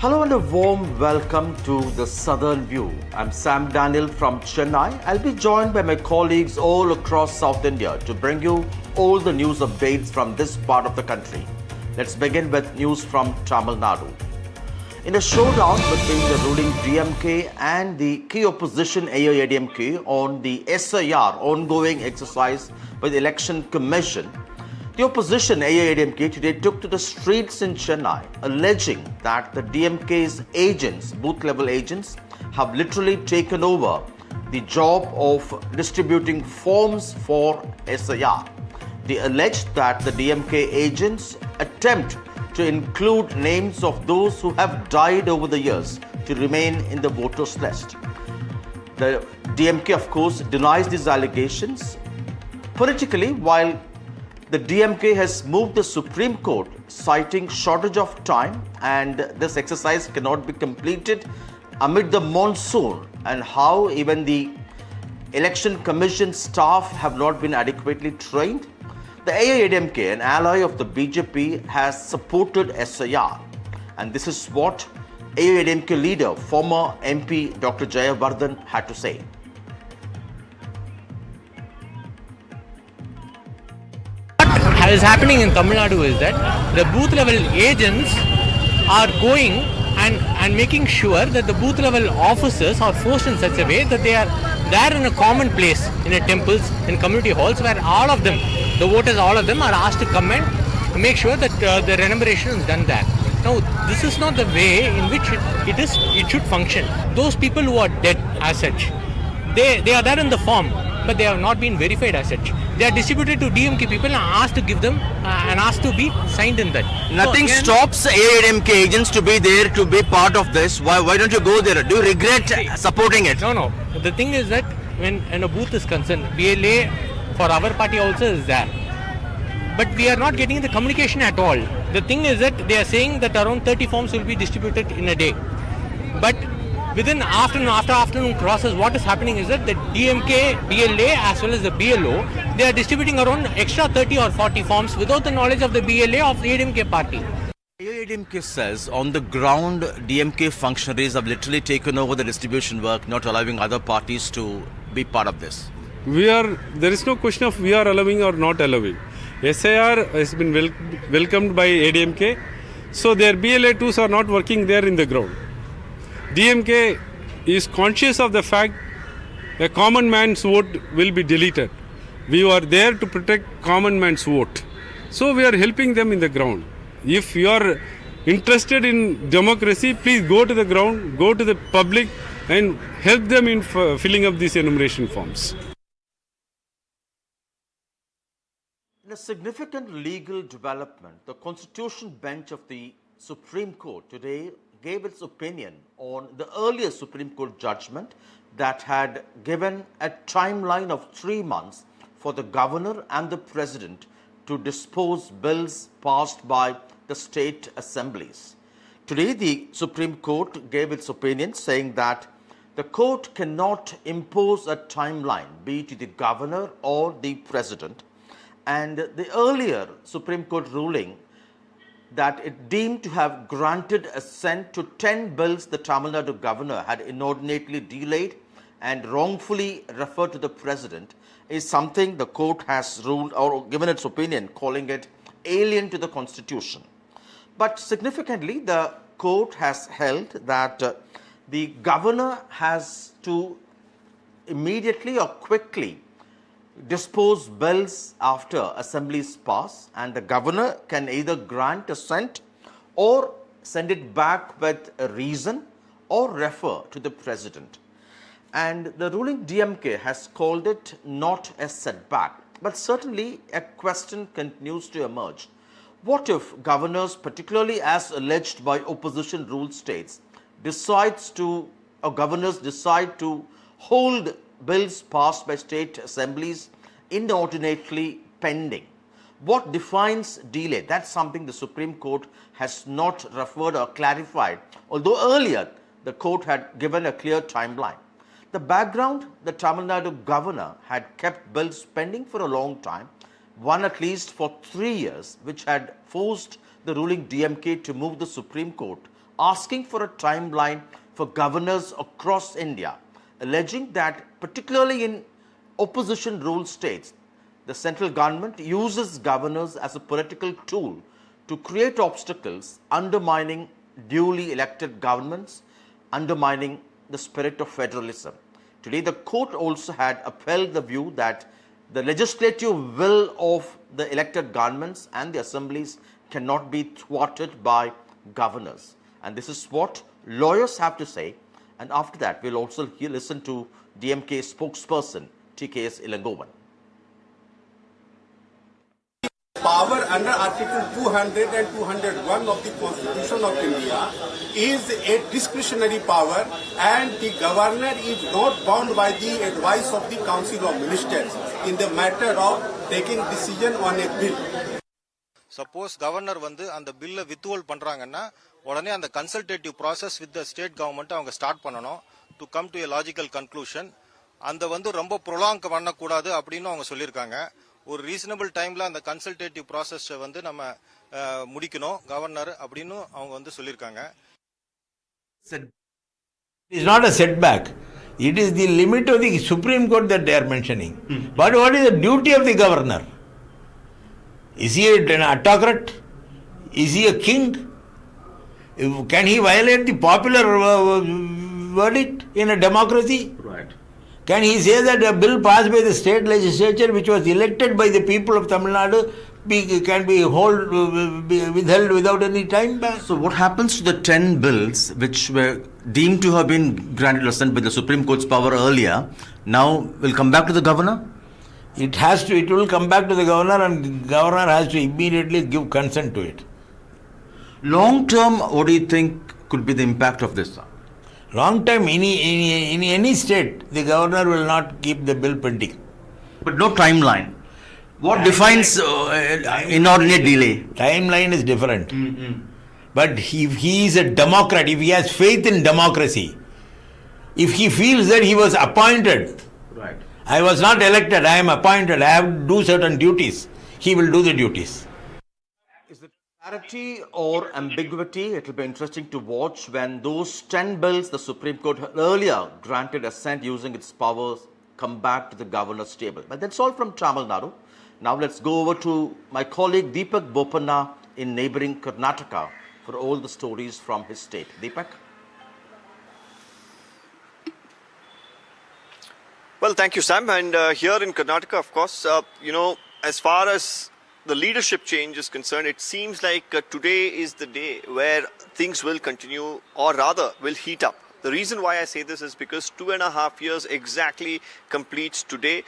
Hello and a warm welcome to the Southern View. I'm Sam Daniel from Chennai. I'll be joined by my colleagues all across South India to bring you all the news updates from this part of the country. Let's begin with news from Tamil Nadu. In a showdown between the ruling DMK and the key opposition AIADMK on the SIR ongoing exercise by the Election Commission, the opposition AIADMK today took to the streets in Chennai, alleging that the DMK's agents, booth-level agents, have literally taken over the job of distributing forms for SIR. They alleged that the DMK agents attempt to include names of those who have died over the years to remain in the voters' list. The DMK, of course, denies these allegations. Politically, while the DMK has moved the Supreme Court, citing shortage of time, and this exercise cannot be completed amid the monsoon, and how even the Election Commission staff have not been adequately trained. The AIADMK, an ally of the BJP, has supported SIR, and this is what AIADMK leader, former MP Dr. Jayavardhan had to say. What is happening in Tamil Nadu is that the booth level agents are going and making sure that the booth level officers are forced in such a way that they are there in a common place, in a temples, in community halls, where all of them, the voters, all of them are asked to come and make sure that the remuneration is done there. Now, this is not the way in which it should function. Those people who are dead as such, they are there in the form, but they have not been verified as such. They are distributed to DMK people and asked to give them and asked to be signed in that. Nothing stops AIADMK agents to be there, to be part of this. Why don't you go there? Do you regret supporting it? No. The thing is that when a booth is concerned, BLA for our party also is there. But we are not getting the communication at all. The thing is that they are saying that around 30 forms will be distributed in a day. But within after afternoon crosses, what is happening is that the DMK, BLA as well as the BLO, they are distributing around extra 30 or 40 forms without the knowledge of the BLA of the AIADMK party. AIADMK says on the ground, DMK functionaries have literally taken over the distribution work, not allowing other parties to be part of this. There is no question of we are allowing or not allowing. SIR has been welcomed by ADMK, so their BLA2s are not working there in the ground. DMK is conscious of the fact a common man's vote will be deleted. We are there to protect common man's vote. So we are helping them in the ground. If you are interested in democracy, please go to the ground, go to the public and help them in filling up these enumeration forms. In a significant legal development, the Constitution Bench of the Supreme Court today gave its opinion on the earlier Supreme Court judgment that had given a timeline of 3 months for the governor and the president to dispose bills passed by the state assemblies. Today, the Supreme Court gave its opinion saying that the court cannot impose a timeline, be it to the governor or the president. And the earlier Supreme Court ruling that it deemed to have granted assent to 10 bills the Tamil Nadu governor had inordinately delayed and wrongfully referred to the president is something the court has ruled or given its opinion, calling it alien to the Constitution. But significantly, the court has held that the governor has to immediately or quickly dispose bills after assemblies pass, and the governor can either grant assent or send it back with a reason or refer to the president. And the ruling DMK has called it not a setback, but certainly a question continues to emerge. What if governors, particularly as alleged by opposition ruled states, governors decide to hold bills passed by state assemblies inordinately pending? What defines delay? That's something the Supreme Court has not referred or clarified, although earlier the court had given a clear timeline. The background, the Tamil Nadu governor had kept bills pending for a long time, one at least for 3 years, which had forced the ruling DMK to move the Supreme Court asking for a timeline for governors across India, alleging that particularly in opposition ruled states, the central government uses governors as a political tool to create obstacles, undermining duly elected governments, undermining the spirit of federalism. Today, the court also had upheld the view that the legislative will of the elected governments and the assemblies cannot be thwarted by governors. And this is what lawyers have to say. And after that, we'll also listen to DMK spokesperson TKS Ilangovan. Power under Article 200 and 201 of the Constitution of India is a discretionary power, and the governor is not bound by the advice of the Council of Ministers in the matter of taking decision on a bill. Suppose governor வந்து அந்த பில்லை withhold பண்றாங்கன்னா உடனே அந்த consultative process with the state government அவங்க start பண்ணணும் to come to a logical conclusion. அந்த வந்து ரொம்ப ப்ரொலாங் பண்ணக்கூடாது அப்படின்னு அவங்க சொல்லியிருக்காங்க. ஒரு ரீசனபிள் டைம்ல அந்த கன்சல்டேட்டிவ் ப்ராசஸ் வந்து நம்ம முடிக்கணும் கவர்னர் அப்படின்னு அவங்க வந்து சொல்லியிருக்காங்க. It is not a setback. It is the limit of the Supreme Court that they are mentioning. But what is the duty of the governor? Is he an autocrat? Is he a king? Can he violate the popular verdict in a democracy? Right. Can he say that a bill passed by the state legislature, which was elected by the people of Tamil Nadu, can be withheld without any time ban? So what happens to the 10 bills which were deemed to have been granted assent by the Supreme Court's power earlier, now will come back to the governor? It will come back to the governor, and the governor has to immediately give consent to it. Long term, what do you think could be the impact of this? Long time, in any state, the governor will not keep the bill pending. But no timeline. What defines inordinate delay? Timeline is different. But if he is a democrat, if he has faith in democracy, if he feels that he was appointed, Right. I was not elected, I am appointed, I have to do certain duties, he will do the duties. Is it clarity or ambiguity? It will be interesting to watch when those 10 bills the Supreme Court had earlier granted assent using its powers come back to the governor's table. But that's all from Tamil Nadu. Now let's go over to my colleague Deepak Bopanna in neighboring Karnataka for all the stories from his state. Deepak? Well, thank you, Sam. And here in Karnataka, of course, as far as the leadership change is concerned, it seems like today is the day where things will continue, or rather will heat up. The reason why I say this is because 2.5 years exactly completes today.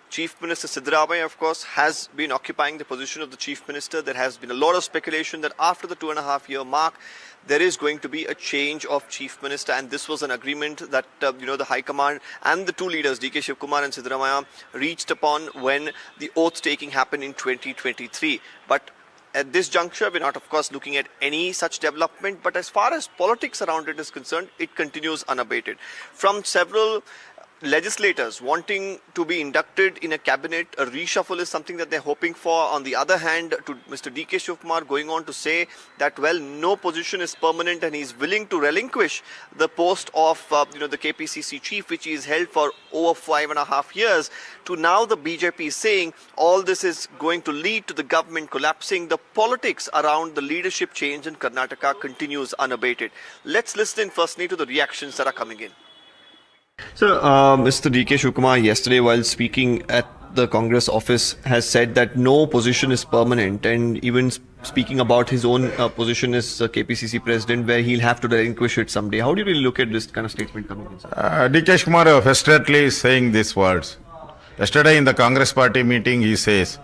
Chief Minister Siddaramaiah, of course, has been occupying the position of the Chief Minister. There has been a lot of speculation that after the 2.5-year mark, there is going to be a change of Chief Minister, and this was an agreement that the High Command and the two leaders, D.K. Shivakumar and Siddaramaiah, reached upon when the oath taking happened in 2023. But at this juncture, we're not, of course, looking at any such development. But as far as politics around it is concerned, it continues unabated. From several legislators wanting to be inducted in a cabinet, a reshuffle is something that they're hoping for. On the other hand, to Mr. D.K. Shivakumar going on to say that, well, no position is permanent and he's willing to relinquish the post of, the KPCC chief, which he's held for over 5.5 years, to now the BJP is saying all this is going to lead to the government collapsing. The politics around the leadership change in Karnataka continues unabated. Let's listen in firstly to the reactions that are coming in. So, Mr. D.K. Shivakumar yesterday, while speaking at the Congress office, has said that no position is permanent, and even speaking about his own position as KPCC president, where he'll have to relinquish it someday. How do you really look at this kind of statement coming in? D.K. Shivakumar frustratedly is saying these words. Yesterday in the Congress party meeting, he said,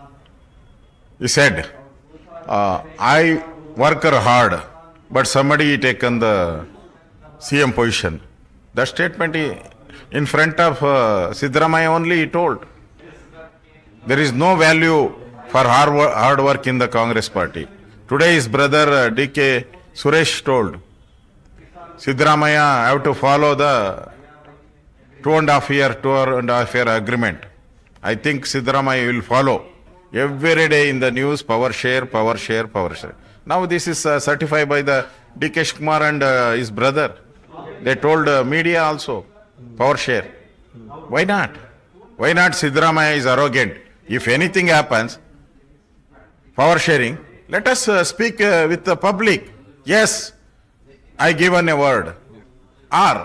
I work hard, but somebody taken the CM position. That statement in front of Siddaramaiah only he told. There is no value for hard work in the Congress party. Today his brother D.K. Suresh told Siddaramaiah have to follow the 2.5 year agreement. I think Siddaramaiah will follow. Every day in the news, power share. Now this is certified by the D.K. Shivakumar and his brother. They told media also, power share. Why not? Why not Siddaramaiah is arrogant? If anything happens, power sharing, let us speak with the public. Yes, I given a word. Or,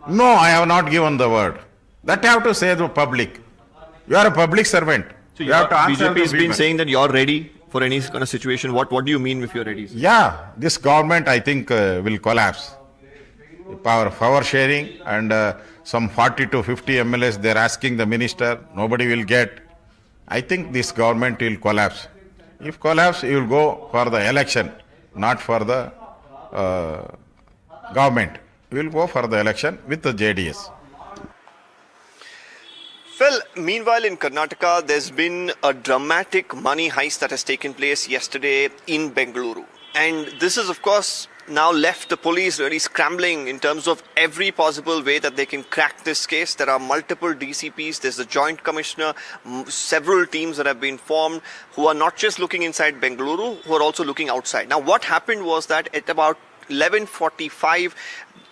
no, I have not given the word. That you have to say to the public. You are a public servant. So you have to answer BJP has to been people. saying that you're ready for any kind of situation. What do you mean if you're ready? Yeah, this government I think will collapse. Power sharing and some 40 to 50 MLAs they're asking the minister, nobody will get. I think this government will collapse. If collapse, you will go for the election, not for the government. You will go for the election with the JDS. Well, meanwhile in Karnataka, there's been a dramatic money heist that has taken place yesterday in Bengaluru. And this is, of course, now left the police really scrambling in terms of every possible way that they can crack this case. There are multiple DCPs, there's the Joint Commissioner, several teams that have been formed who are not just looking inside Bengaluru, who are also looking outside. Now, what happened was that at about 11:45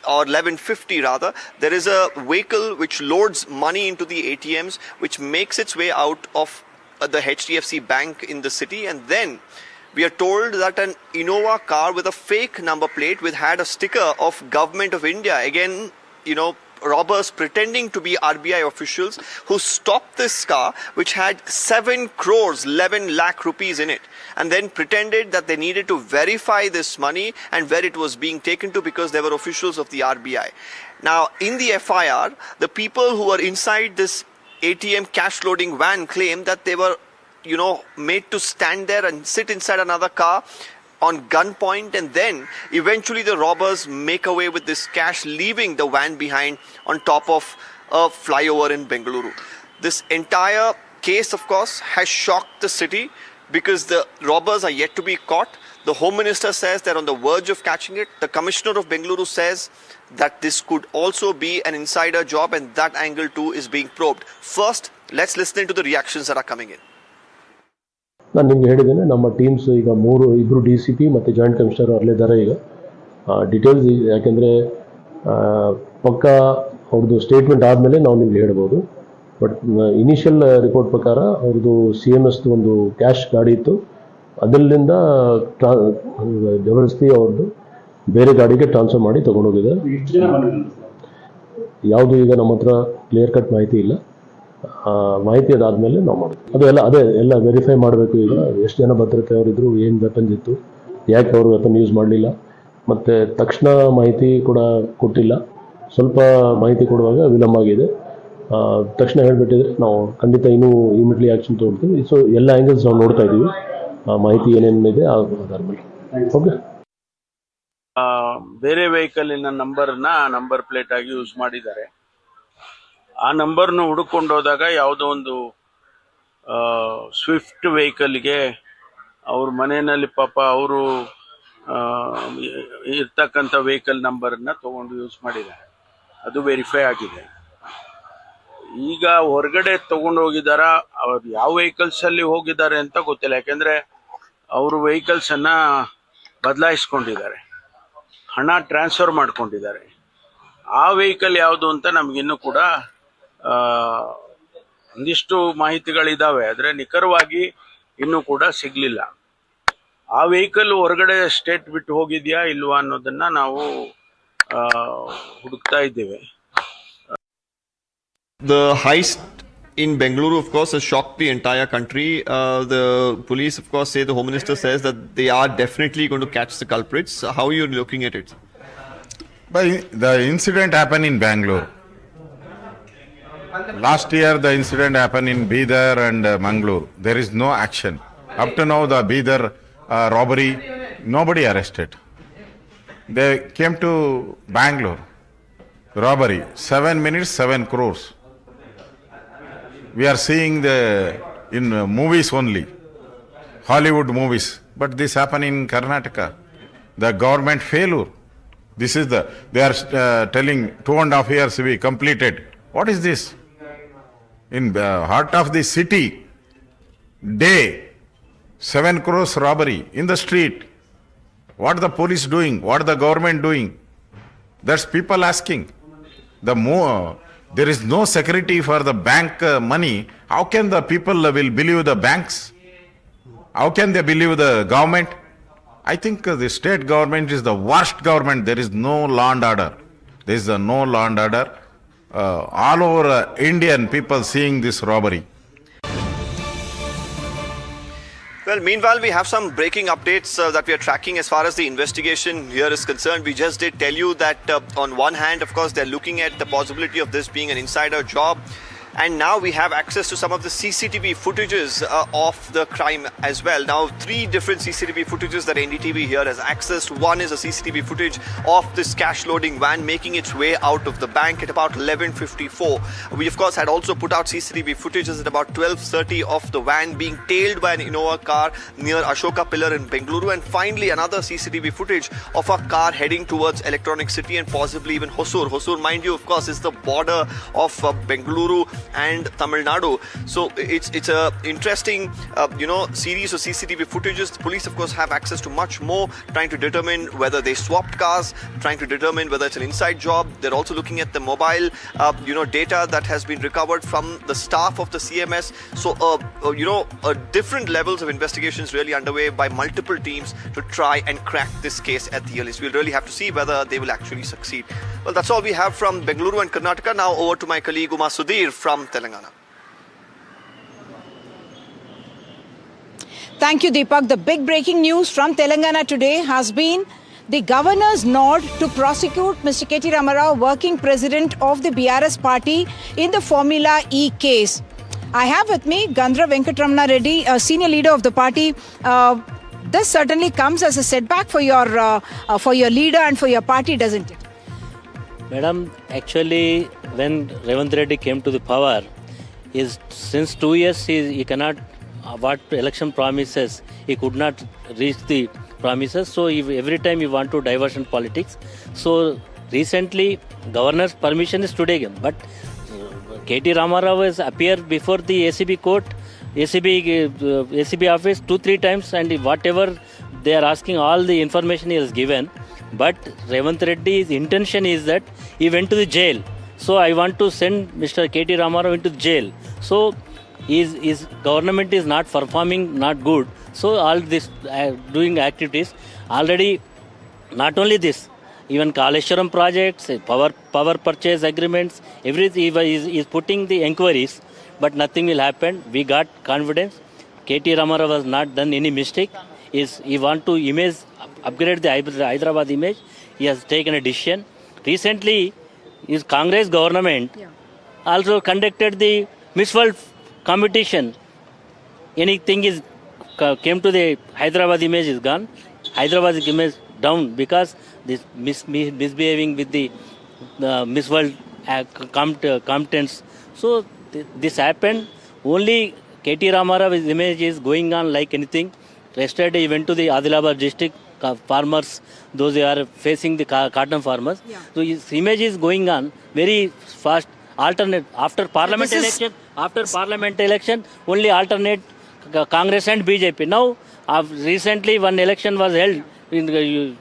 or 11:50 rather, there is a vehicle which loads money into the ATMs, which makes its way out of the HDFC bank in the city, and then we are told that an Innova car with a fake number plate which had a sticker of Government of India, again, robbers pretending to be RBI officials who stopped this car which had 7 crores, 11 lakh rupees in it, and then pretended that they needed to verify this money and where it was being taken to because they were officials of the RBI. Now, in the FIR, the people who were inside this ATM cash loading van claim that they were made to stand there and sit inside another car on gunpoint, and then eventually the robbers make away with this cash, leaving the van behind on top of a flyover in Bengaluru. This entire case, of course, has shocked the city because the robbers are yet to be caught. The Home Minister says they're on the verge of catching it. The Commissioner of Bengaluru says that this could also be an insider job, and that angle too is being probed. First, let's listen to the reactions that are coming in. ನಾನು ನಿಮ್ಗೆ ಹೇಳಿದ್ದೇನೆ, ನಮ್ಮ teams ಈಗ ಇಬ್ಬರು DCP ಮತ್ತು joint commissioner ಅಲ್ಲಿದ್ದಾರೆ. ಈಗ details ಯಾಕೆಂದರೆ ಪಕ್ಕ ಅವ್ರದ್ದು ಸ್ಟೇಟ್ಮೆಂಟ್ ಆದಮೇಲೆ ನಾವು ನಿಮ್ಗೆ ಹೇಳ್ಬೋದು. ಬಟ್ ಇನಿಷಿಯಲ್ ರಿಪೋರ್ಟ್ ಪ್ರಕಾರ ಅವ್ರದ್ದು CMSದು ಒಂದು ಕ್ಯಾಶ್ ಗಾಡಿ ಇತ್ತು, ಅದರಿಂದ ಜಬರ್ದಸ್ತಿ ಅವ್ರದ್ದು ಬೇರೆ ಗಾಡಿಗೆ ಟ್ರಾನ್ಸ್ಫರ್ ಮಾಡಿ ತೊಗೊಂಡೋಗಿದ್ದಾರೆ. ಯಾವುದು ಈಗ ನಮ್ಮ ಹತ್ರ ಕ್ಲಿಯರ್ ಕಟ್ ಮಾಹಿತಿ ಇಲ್ಲ. ಮಾಹಿತಿ ಅದಾದಮೇಲೆ ನಾವು ಮಾಡ್ತೀವಿ. ಎಲ್ಲ ವೆರಿಫೈ ಮಾಡಬೇಕು. ಈಗ ಎಷ್ಟು ಜನ ಭದ್ರತೆ ಅವರಿದ್ರು, ಏನು ವೆಪನ್ಸ್ ಇತ್ತು, ಯಾಕೆ ಅವರು ವೆಪನ್ ಯೂಸ್ ಮಾಡಲಿಲ್ಲ, ಮತ್ತು ತಕ್ಷಣ ಮಾಹಿತಿ ಕೂಡ ಕೊಟ್ಟಿಲ್ಲ. ಸ್ವಲ್ಪ ಮಾಹಿತಿ ಕೊಡುವಾಗ ವಿಳಂಬ ಆಗಿದೆ. ತಕ್ಷಣ ಹೇಳಿಬಿಟ್ಟಿದ್ರೆ ನಾವು ಖಂಡಿತ ಇನ್ನೂ ಇಮಿಡಿಯೇಟ್ಲಿ ಆ್ಯಕ್ಷನ್ ತೊಗೊಳ್ತೀವಿ. ಸೊ ಎಲ್ಲ ಆ್ಯಂಗಲ್ಸ್ ನಾವು ನೋಡ್ತಾ ಇದ್ದೀವಿ, ಮಾಹಿತಿ ಏನೇನಿದೆ ಅದರ ಮೇಲೆ. ಓಕೆ, ಬೇರೆ ವೆಹಿಕಲಿನ ನಂಬರ್ ಪ್ಲೇಟ್ ಆಗಿ ಯೂಸ್ ಮಾಡಿದ್ದಾರೆ. ಆ ನಂಬರ್ನು ಹುಡುಕೊಂಡು ಹೋದಾಗ ಯಾವುದೋ ಒಂದು ಸ್ವಿಫ್ಟ್ ವೆಹಿಕಲ್ಗೆ ಅವ್ರ ಮನೆಯಲ್ಲಿ ಪಾಪ ಅವರು ಇರ್ತಕ್ಕಂಥ ವೆಹಿಕಲ್ ನಂಬರನ್ನ ತೊಗೊಂಡು ಯೂಸ್ ಮಾಡಿದ್ದಾರೆ. ಅದು ವೆರಿಫೈ ಆಗಿದೆ. ಈಗ ಹೊರಗಡೆ ತೊಗೊಂಡು ಹೋಗಿದಾರ, ಅವ್ರು ಯಾವ ವೆಹಿಕಲ್ಸಲ್ಲಿ ಹೋಗಿದ್ದಾರೆ ಅಂತ ಗೊತ್ತಿಲ್ಲ. ಯಾಕೆಂದರೆ ಅವರು ವೆಹಿಕಲ್ಸನ್ನು ಬದಲಾಯಿಸ್ಕೊಂಡಿದ್ದಾರೆ, ಹಣ ಟ್ರಾನ್ಸ್ಫರ್ ಮಾಡ್ಕೊಂಡಿದ್ದಾರೆ. ಆ ವೆಹಿಕಲ್ ಯಾವುದು ಅಂತ ನಮಗಿನ್ನೂ ಕೂಡ ಒಂದಿಷ್ಟು ಮಾಹಿತಿಗಳಿದ್ದಾವೆ, ಆದರೆ ನಿಖರವಾಗಿ ಇನ್ನೂ ಕೂಡ ಸಿಗಲಿಲ್ಲ. ಆ ವೆಹಿಕಲ್ ಹೊರಗಡೆ ಸ್ಟೇಟ್ ಬಿಟ್ಟು ಹೋಗಿದೆಯಾ ಇಲ್ವಾ ಅನ್ನೋದನ್ನ ನಾವು ಹುಡುಕ್ತಾ ಇದ್ದೇವೆ. The heist in Bengaluru, of course, has shocked the entire country. The police, of course, the Home Minister says that they are definitely going to catch the culprits. How are you looking at it? But the incident happened in Bangalore. Last year the incident happened in Bidar and Mangalore. There is no action. Up to now the Bidar robbery, nobody arrested. They came to Bangalore, robbery, 7 minutes, 7 crores. We are seeing in movies only, Hollywood movies. But this happened in Karnataka. The government failure. This is they are telling 2.5 years we completed. What is this? In the heart of the city, day, 7 crores robbery in the street. What the police doing? What the government doing? That's people asking. The more there is no security for the bank money, how can the people will believe the banks? How can they believe the government? I think the state government is the worst government. There is no law and order. There is no law and order. All over Indian people seeing this robbery. Well, meanwhile, we have some breaking updates that we are tracking as far as the investigation here is concerned. We just did tell you that on one hand, of course, they're looking at the possibility of this being an insider job. And now we have access to some of the CCTV footages of the crime as well. Now, 3 different CCTV footages that NDTV here has accessed. One is a CCTV footage of this cash loading van making its way out of the bank at about 11:54. We, of course, had also put out CCTV footages at about 12:30 of the van being tailed by an Innova car near Ashoka Pillar in Bengaluru. And finally, another CCTV footage of a car heading towards Electronic City and possibly even Hosur. Hosur, mind you, of course, is the border of Bengaluru and Tamil Nadu. So it's a interesting series of CCTV footages. The police, of course, have access to much more, trying to determine whether they swapped cars, trying to determine whether it's an inside job. They're also looking at the mobile data that has been recovered from the staff of the CMS. So different levels of investigations really underway by multiple teams to try and crack this case at the earliest. We'll really have to see whether they will actually succeed. Well, that's all we have from Bengaluru and Karnataka. Now over to my colleague Uma Sudhir from Telangana. Thank you, Deepak. The big breaking news from Telangana today has been the governor's nod to prosecute Mr. K.T. Ramarao, working president of the BRS party, in the Formula E case. I have with me Gandra Venkatramana Reddy, a senior leader of the party. This certainly comes as a setback for your leader and for your party, doesn't it? Madam, actually, when Revanth Reddy came to the power, since 2 years he cannot, what election promises, he could not reach the promises. So every time he want to diversion politics. So recently, governor's permission is today, but K.T. Ramarao has appeared before the ACB court, ACB office 2-3 times, and whatever they are asking, all the information he has given. But Revanth Reddy's intention is that he went to the jail. So I want to send Mr. K.T. Ramarao into jail. So his government is not performing, not good. So all this doing activities already, not only this, even Kaleshwaram projects, power purchase agreements, everything is putting the inquiries, but nothing will happen. We got confidence. K.T. Ramarao has not done any mistake. He want to upgrade the Hyderabad image. He has taken a decision. Recently, his Congress government also conducted the Miss World competition. Anything came to the Hyderabad image is gone. Hyderabad image down because this misbehaving with the Miss World competence. So this happened. Only K.T. Ramarao's image is going on like anything. Yesterday he went to the Adilabad district farmers, those who are facing the cotton farmers. So his image is going on very fast. Alternate after parliament election, only alternate Congress and BJP. Now, recently one election was held in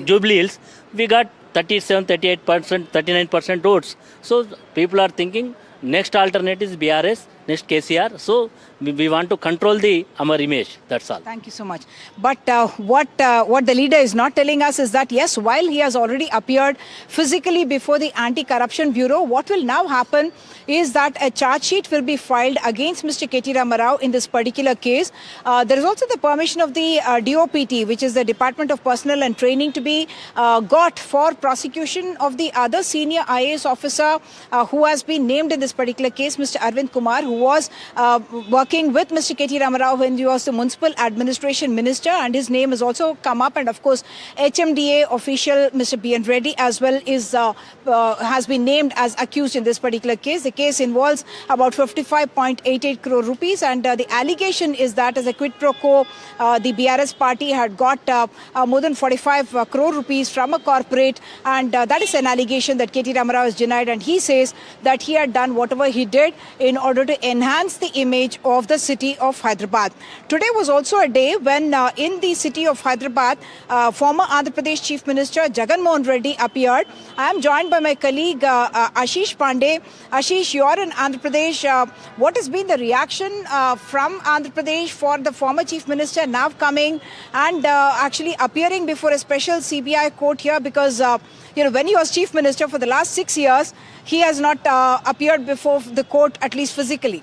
Jubilee Hills. We got 37, 38%, 39% votes. So people are thinking next alternate is BRS, next KCR. So we want to control our image. That's all. Thank you so much. But what the leader is not telling us is that, yes, while he has already appeared physically before the Anti-Corruption Bureau, what will now happen is that a charge sheet will be filed against Mr. K.T. Ramarao in this particular case. There is also the permission of the DOPT, which is the Department of Personnel and Training, to be got for prosecution of the other senior IAS officer who has been named in this particular case, Mr. Arvind Kumar, who was working with Mr. K.T. Ramarao when he was the Municipal Administration Minister, and his name has also come up. And of course, HMDA official Mr. B.N. Reddy as well has been named as accused in this particular case. The case involves about 55.88 crore rupees, and the allegation is that as a quid pro quo, the BRS party had got more than 45 crore rupees from a corporate, and that is an allegation that K.T. Ramarao has denied, and he says that he had done whatever he did in order to enhance the image of the city of Hyderabad. Today was also a day when in the city of Hyderabad, former Andhra Pradesh Chief Minister Jagan Mohan Reddy appeared. I am joined by my colleague Ashish Pandey. Ashish, you are in Andhra Pradesh. What has been the reaction from Andhra Pradesh for the former Chief Minister now coming and actually appearing before a special CBI court here? Because when he was Chief Minister for the last 6 years, he has not appeared before the court, at least physically.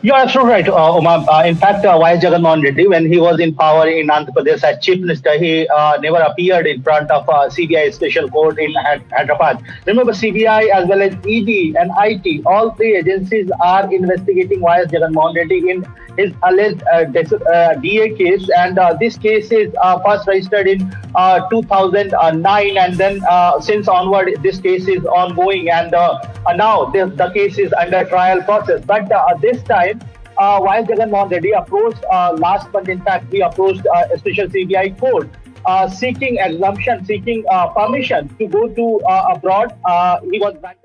You're absolutely right, Uma. In fact, Y. Jagan Mohan Reddy, when he was in power in Andhra Pradesh as Chief Minister, he never appeared in front of CBI Special Court in Hyderabad. Remember, CBI as well as ED and IT, all three agencies are investigating Y. Jagan Mohan Reddy in his alleged DA case, and this case is first registered in 2009, and then since onward this case is ongoing, and now the case is under trial process. But this time, while Jagan Mohan Reddy approached last month, in fact, he approached a special CBI court seeking exemption, seeking permission to go to abroad. He was granted.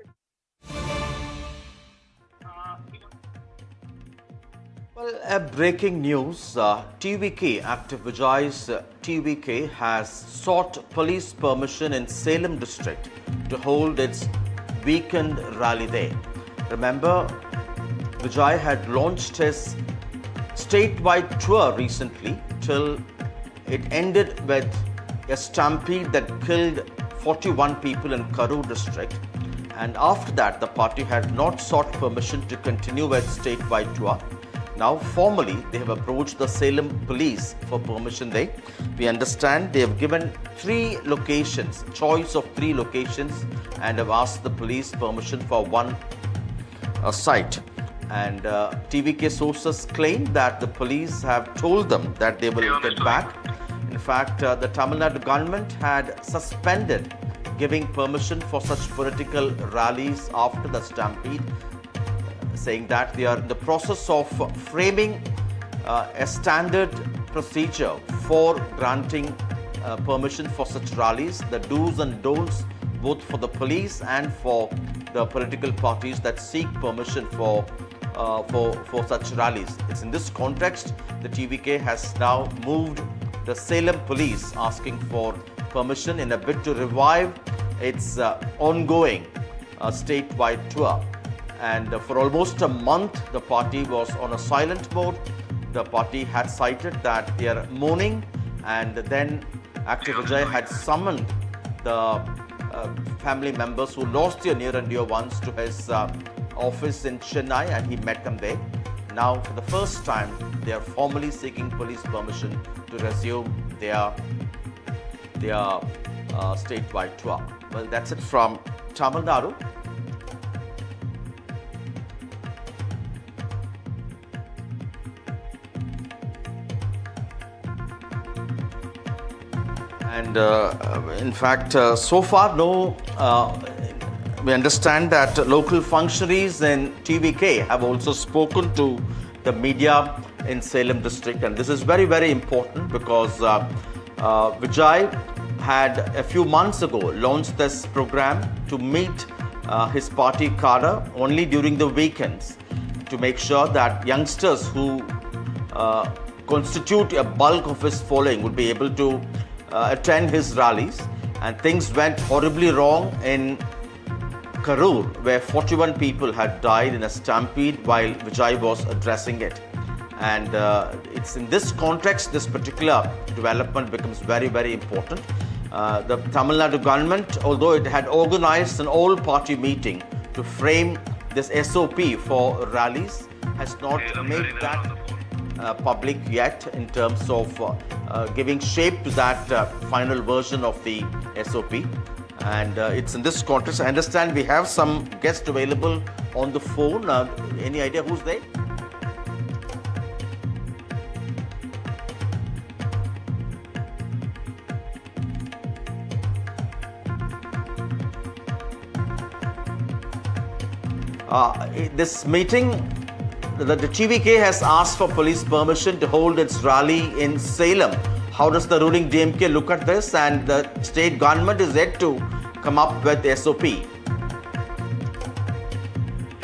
Well, breaking news, TVK, active Vijay's TVK has sought police permission in Salem district to hold its weekend rally there. Remember, Vijay had launched his statewide tour recently till it ended with a stampede that killed 41 people in Karur district. And after that, the party had not sought permission to continue its statewide tour. Now, formally, they have approached the Salem police for permission there. We understand they have given 3 locations, choice of 3 locations, and have asked the police permission for one site. And TVK sources claim that the police have told them that they will get back. In fact, the Tamil Nadu government had suspended giving permission for such political rallies after the stampede, saying that they are in the process of framing a standard procedure for granting permission for such rallies, the do's and don'ts both for the police and for the political parties that seek permission for such rallies. It's in this context the TVK has now moved the Salem police asking for permission in a bid to revive its ongoing statewide tour. And for almost a month, the party was on a silent mode. The party had cited that they are mourning, and then Active Vijay had summoned the family members who lost their near and dear ones to his office in Chennai, and he met them there. Now, for the first time, they are formally seeking police permission to resume their statewide tour. Well, that's it from Tamil Nadu. And in fact, so far, we understand that local functionaries in TVK have also spoken to the media in Salem district. And this is very, very important because Vijay had a few months ago launched this program to meet his party cadre only during the weekends to make sure that youngsters who constitute a bulk of his following would be able to attend his rallies. And things went horribly wrong in Karur, where 41 people had died in a stampede while Vijay was addressing it. And it's in this context, this particular development becomes very, very important. The Tamil Nadu government, although it had organized an all-party meeting to frame this SOP for rallies, has not made that public yet in terms of giving shape to that final version of the SOP. And it's in this context. I understand we have some guests available on the phone. Any idea who's there? This meeting, the TVK has asked for police permission to hold its rally in Salem. How does the ruling DMK look at this? And the state government is yet to come up with SOP.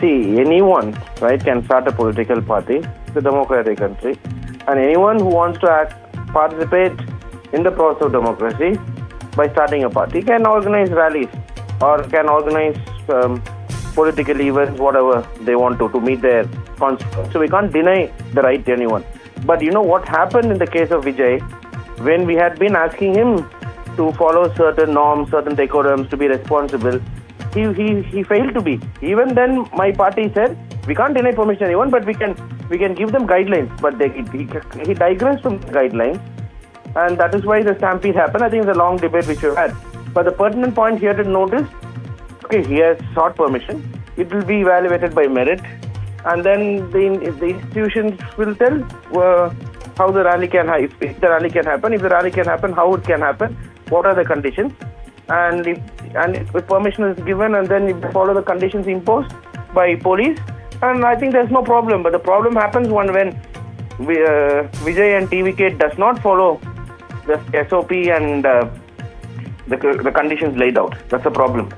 See, anyone, right, can start a political party. It's a democratic country. And anyone who wants to participate in the process of democracy by starting a party can organize rallies or can organize political events, whatever they want to meet their constituents. So we can't deny the right to anyone. But you know what happened in the case of Vijay, when we had been asking him to follow certain norms, certain decorums, to be responsible, he failed to be. Even then, my party said, we can't deny permission to anyone, but we can give them guidelines. But he digressed from the guidelines, and that is why the stampede happened. I think it's a long debate which we've had. But the pertinent point here to notice, okay, he has sought permission. It will be evaluated by merit, and then the institutions will tell how the rally can happen. If the rally can happen, how it can happen, what are the conditions, and if permission is given, and then if they follow the conditions imposed by police, and I think there's no problem. But the problem happens when Vijay and TVK does not follow the SOP and the conditions laid out. That's a problem.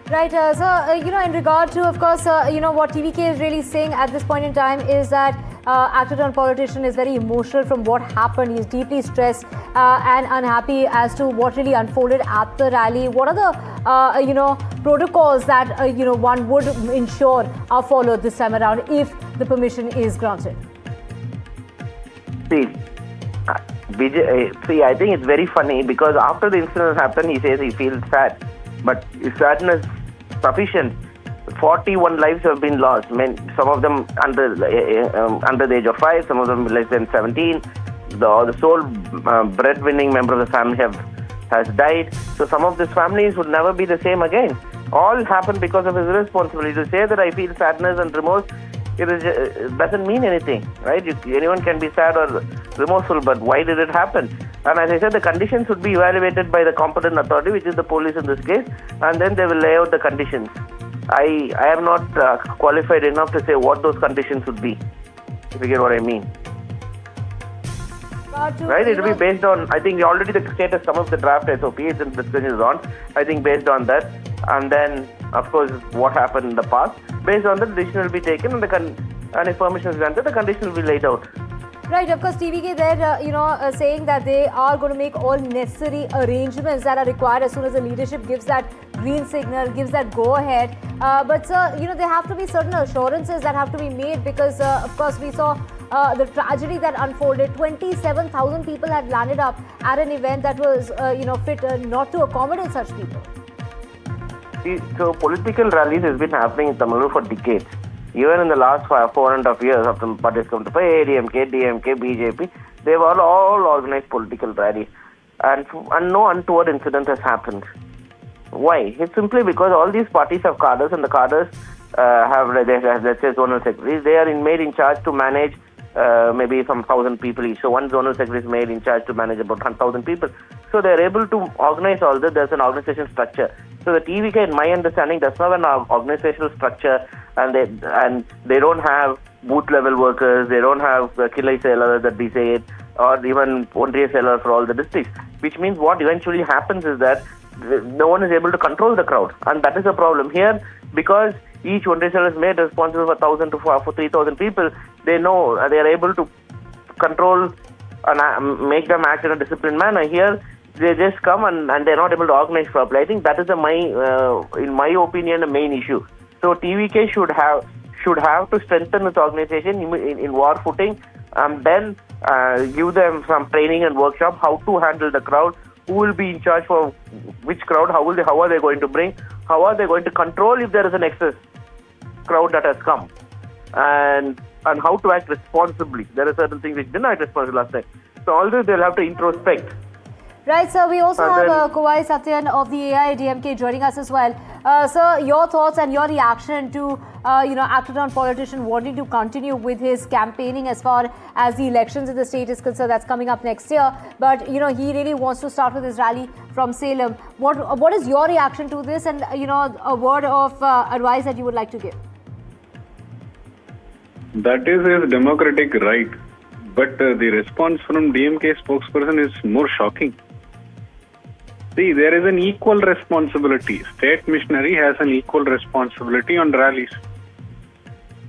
Right, so, in regard to, of course, what TVK is really saying at this point in time is that actor-turned politician is very emotional from what happened. He's deeply stressed and unhappy as to what really unfolded at the rally. What are the, protocols that, one would ensure are followed this time around if the permission is granted? See, I think it's very funny because after the incident happened, he says he feels sad. But his sadness is sufficient. 41 lives have been lost. Some of them under the age of 5, some of them less than 17. The sole breadwinning member of the family has died. So some of these families would never be the same again. All happened because of his irresponsibility. To say that I feel sadness and remorse, it doesn't mean anything, right? Anyone can be sad or remorseful, but why did it happen? And as I said, the conditions should be evaluated by the competent authority, which is the police in this case, and then they will lay out the conditions. I am not qualified enough to say what those conditions would be, if you get what I mean. Right? It will be based on, I think already the state has come up with the draft SOP, it's in discussions on. I think based on that, and then, of course, what happened in the past, based on that, the decision will be taken, and if permission is granted, the condition will be laid out. Right, of course, TVK there, saying that they are going to make all necessary arrangements that are required as soon as the leadership gives that green signal, gives that go-ahead. But, sir, there have to be certain assurances that have to be made because, of course, we saw the tragedy that unfolded. 27,000 people had landed up at an event that was, fit not to accommodate such people. See, so political rallies has been happening in Tamil Nadu for decades. Even in the last 4.5 years, after parties come to power, ADMK, DMK, BJP, they were all organized political rallies. And no untoward incident has happened. Why? It's simply because all these parties have cadres, and the cadres have, let's say, zonal secretaries. They are made in charge to manage maybe some 1,000 people each. So one zonal secretary is made in charge to manage about 1,000 people. So they're able to organize all this. There's an organization structure. So the TVK, in my understanding, does not have an organizational structure, and they don't have booth level workers. They don't have Kilai sellers that we say it, or even Ondriya sellers for all the districts. Which means what eventually happens is that no one is able to control the crowd, and that is a problem here because each Ondriya seller is made responsible for 1,000 to 3,000 people. They know they are able to control and make them act in a disciplined manner. Here, they just come and they're not able to organize properly. I think that is in my opinion, the main issue. So TVK should have to strengthen its organization in war footing, and then give them some training and workshop how to handle the crowd, who will be in charge for which crowd, how are they going to bring, how are they going to control if there is an excess crowd that has come, and how to act responsibly. There are certain things which didn't act responsibly last time. So all this they'll have to introspect. Right, sir. We also have Kowai Satyan of the AIADMK joining us as well. Sir, your thoughts and your reaction to, actor-turned politician wanting to continue with his campaigning as far as the elections in the state is concerned. That's coming up next year. But, he really wants to start with his rally from Salem. What is your reaction to this and, a word of advice that you would like to give? That is his democratic right. But the response from DMK spokesperson is more shocking. See, there is an equal responsibility. State missionary has an equal responsibility on rallies.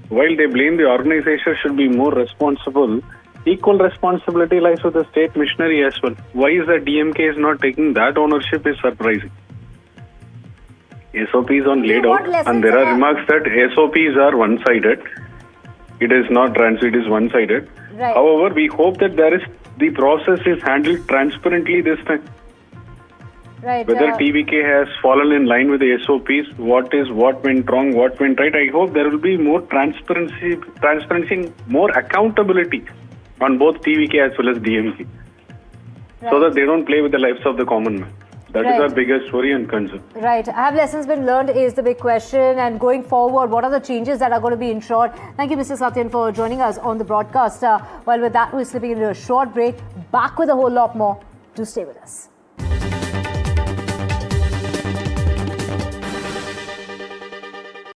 While they blame the organizer should be more responsible, equal responsibility lies with the state missionary as well. Why is the DMK is not taking that ownership is surprising. SOPs on laid out, and there are remarks that SOPs are one-sided. It is not it is one-sided. Right. However, we hope that the process is handled transparently this time. Right. Whether TVK has fallen in line with the SOPs, what went wrong, what went right, I hope there will be more transparency, more accountability on both TVK as well as DMK. So that they don't play with the lives of the common man. That is our biggest worry and concern. Right. Have lessons been learned is the big question. And going forward, what are the changes that are going to be ensured? Thank you, Mr. Satyan, for joining us on the broadcast. While with that, we're slipping into a short break. Back with a whole lot more. Do stay with us.